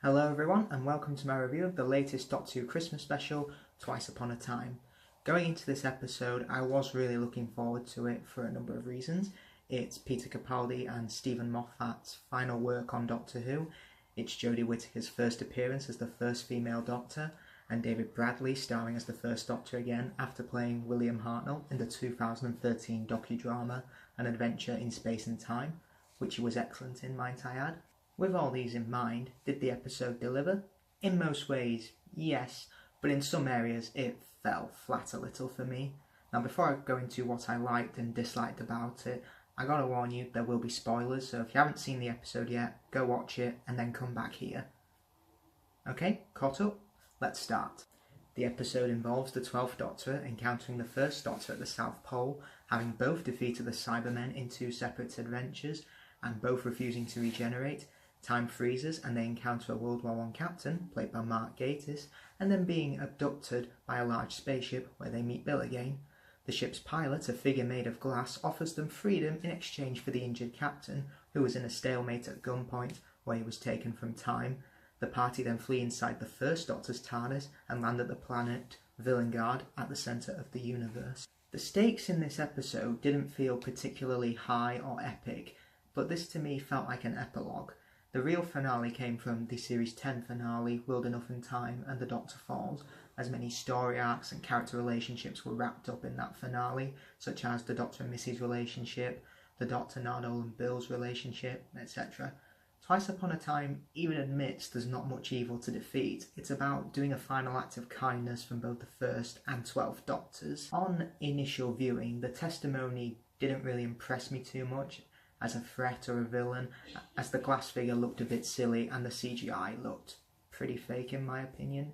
Hello everyone and welcome to my review of the latest Doctor Who Christmas special, Twice Upon a Time. Going into this episode, I was really looking forward to it for a number of reasons. It's Peter Capaldi and Stephen Moffat's final work on Doctor Who. It's Jodie Whittaker's first appearance as the first female Doctor, and David Bradley starring as the first Doctor again after playing William Hartnell in the 2013 docudrama An Adventure in Space and Time, which he was excellent in, might I add. With all these in mind, did the episode deliver? In most ways, yes, but in some areas it fell flat a little for me. Now before I go into what I liked and disliked about it, I gotta warn you, there will be spoilers, so if you haven't seen the episode yet, go watch it and then come back here. Okay, caught up? Let's start. The episode involves the 12th Doctor encountering the First Doctor at the South Pole, having both defeated the Cybermen in two separate adventures, and both refusing to regenerate. Time freezes and they encounter a World War I captain, played by Mark Gatiss, and then being abducted by a large spaceship where they meet Bill again. The ship's pilot, a figure made of glass, offers them freedom in exchange for the injured captain, who was in a stalemate at gunpoint where he was taken from time. The party then flee inside the First Doctor's TARDIS and land at the planet Villengard at the centre of the universe. The stakes in this episode didn't feel particularly high or epic, but this to me felt like an epilogue. The real finale came from the Series 10 finale, World Enough in Time and The Doctor Falls, as many story arcs and character relationships were wrapped up in that finale, such as the Doctor and Missy's relationship, the Doctor, Nardole and Bill's relationship, etc. Twice Upon a Time even admits there's not much evil to defeat. It's about doing a final act of kindness from both the first and 12th Doctors. On initial viewing, the testimony didn't really impress me too much as a threat or a villain, as the glass figure looked a bit silly and the CGI looked pretty fake in my opinion.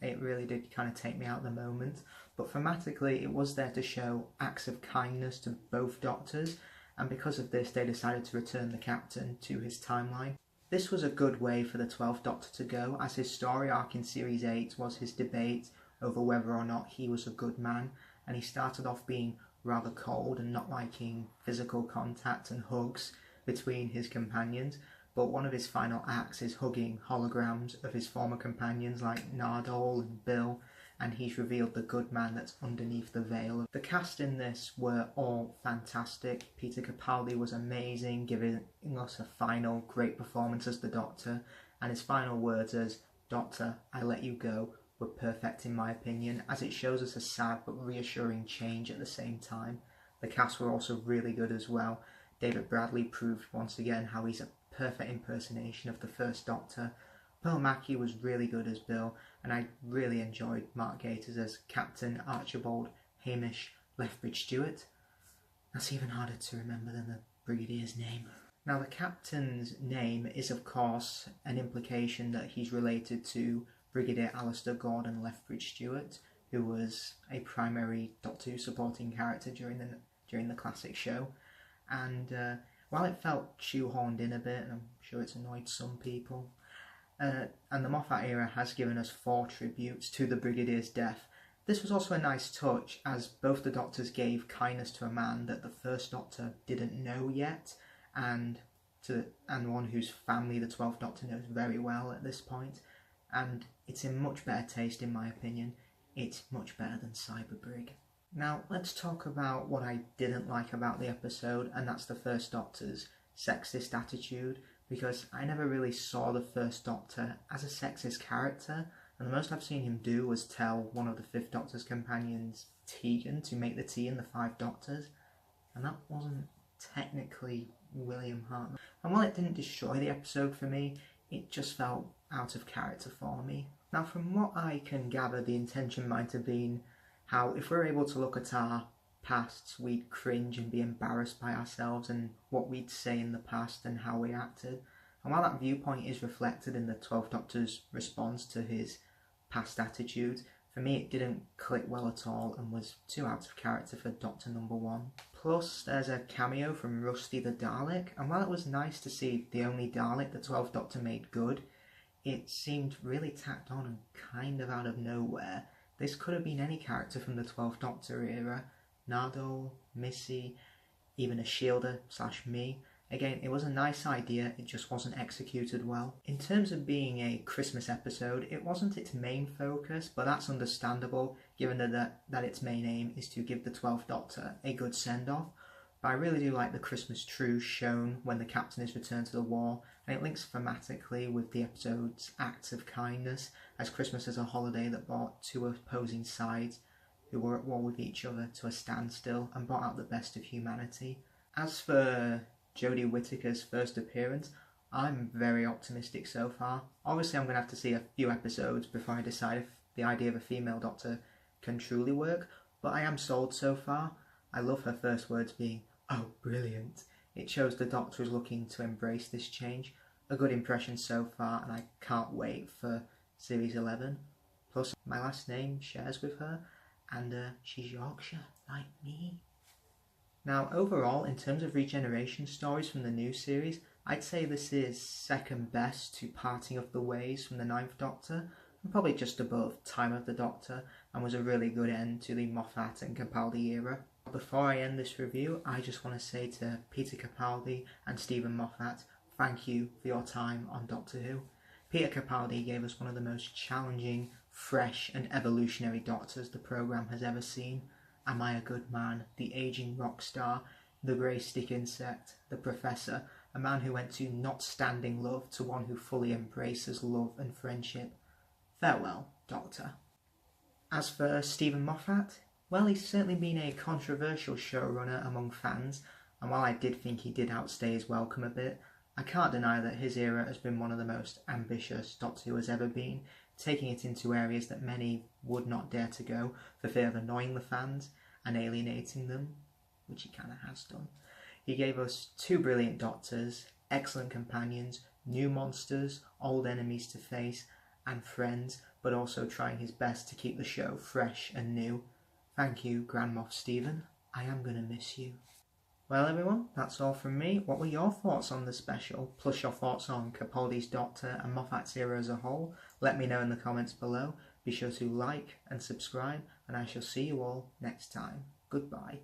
It really did kind of take me out of the moment, but thematically it was there to show acts of kindness to both Doctors, and because of this they decided to return the Captain to his timeline. This was a good way for the 12th Doctor to go, as his story arc in Series 8 was his debate over whether or not he was a good man, and he started off being rather cold and not liking physical contact and hugs between his companions, but one of his final acts is hugging holograms of his former companions like Nardole and Bill, and he's revealed the good man that's underneath the veil. The cast in this were all fantastic. Peter Capaldi was amazing, giving us a final great performance as the Doctor, and his final words as "Doctor, I let you go" were perfect in my opinion, as it shows us a sad but reassuring change at the same time. The cast were also really good as well. David Bradley proved once again how he's a perfect impersonation of the First Doctor. Pearl Mackie was really good as Bill, and I really enjoyed Mark Gatiss as Captain Archibald Hamish Lethbridge Stewart. That's even harder to remember than the Brigadier's name. Now the Captain's name is of course an implication that he's related to Brigadier Alistair Gordon Lethbridge Stewart, who was a primary Doctor Who supporting character during the classic show, and while it felt shoehorned in a bit, and I'm sure it's annoyed some people, and the Moffat era has given us 4 tributes to the Brigadier's death, this was also a nice touch, as both the Doctors gave kindness to a man that the First Doctor didn't know yet, and one whose family the 12th Doctor knows very well at this point. And it's in much better taste in my opinion. It's much better than Cyberbrig. Now let's talk about what I didn't like about the episode, and that's the First Doctor's sexist attitude, because I never really saw the First Doctor as a sexist character, and the most I've seen him do was tell one of the 5th Doctor's companions, Tegan, to make the tea in the 5 Doctors, and that wasn't technically William Hartnell. And while it didn't destroy the episode for me, it just felt out of character for me. Now from what I can gather, the intention might have been how if we're able to look at our pasts, we'd cringe and be embarrassed by ourselves and what we'd say in the past and how we acted. And while that viewpoint is reflected in the 12th Doctor's response to his past attitudes, for me it didn't click well at all and was too out of character for Doctor Number 1. Plus there's a cameo from Rusty the Dalek, and while it was nice to see the only Dalek the 12th Doctor made good, it seemed really tacked on and kind of out of nowhere. This could have been any character from the 12th Doctor era, Nardole, Missy, even a Shielder / me, Again, it was a nice idea, it just wasn't executed well. In terms of being a Christmas episode, it wasn't its main focus, but that's understandable given that its main aim is to give the 12th Doctor a good send-off. But I really do like the Christmas truce shown when the Captain is returned to the war, and it links thematically with the episode's acts of kindness, as Christmas is a holiday that brought two opposing sides who were at war with each other to a standstill and brought out the best of humanity. As for Jodie Whittaker's first appearance, I'm very optimistic so far. Obviously I'm going to have to see a few episodes before I decide if the idea of a female Doctor can truly work, but I am sold so far. I love her first words being, "Oh, brilliant." It shows the Doctor is looking to embrace this change. A good impression so far, and I can't wait for Series 11. Plus, my last name shares with her, and she's Yorkshire, like me. Now, overall, in terms of regeneration stories from the new series, I'd say this is second best to Parting of the Ways from the 9th Doctor, and probably just above Time of the Doctor, and was a really good end to the Moffat and Capaldi era. Before I end this review, I just want to say to Peter Capaldi and Stephen Moffat, thank you for your time on Doctor Who. Peter Capaldi gave us one of the most challenging, fresh and evolutionary Doctors the programme has ever seen. Am I a Good Man, the ageing rock star, the grey stick insect, the Professor, a man who went to not standing love to one who fully embraces love and friendship. Farewell, Doctor. As for Stephen Moffat, well, he's certainly been a controversial showrunner among fans, and while I did think he did outstay his welcome a bit, I can't deny that his era has been one of the most ambitious Doctor Who has ever been, taking it into areas that many would not dare to go for fear of annoying the fans and alienating them, which he kind of has done. He gave us two brilliant Doctors, excellent companions, new monsters, old enemies to face, and friends, but also trying his best to keep the show fresh and new. Thank you, Grand Moff Stephen. I am going to miss you. Well, everyone, that's all from me. What were your thoughts on the special, plus your thoughts on Capaldi's Doctor and Moffat's era as a whole? Let me know in the comments below. Be sure to like and subscribe, and I shall see you all next time. Goodbye.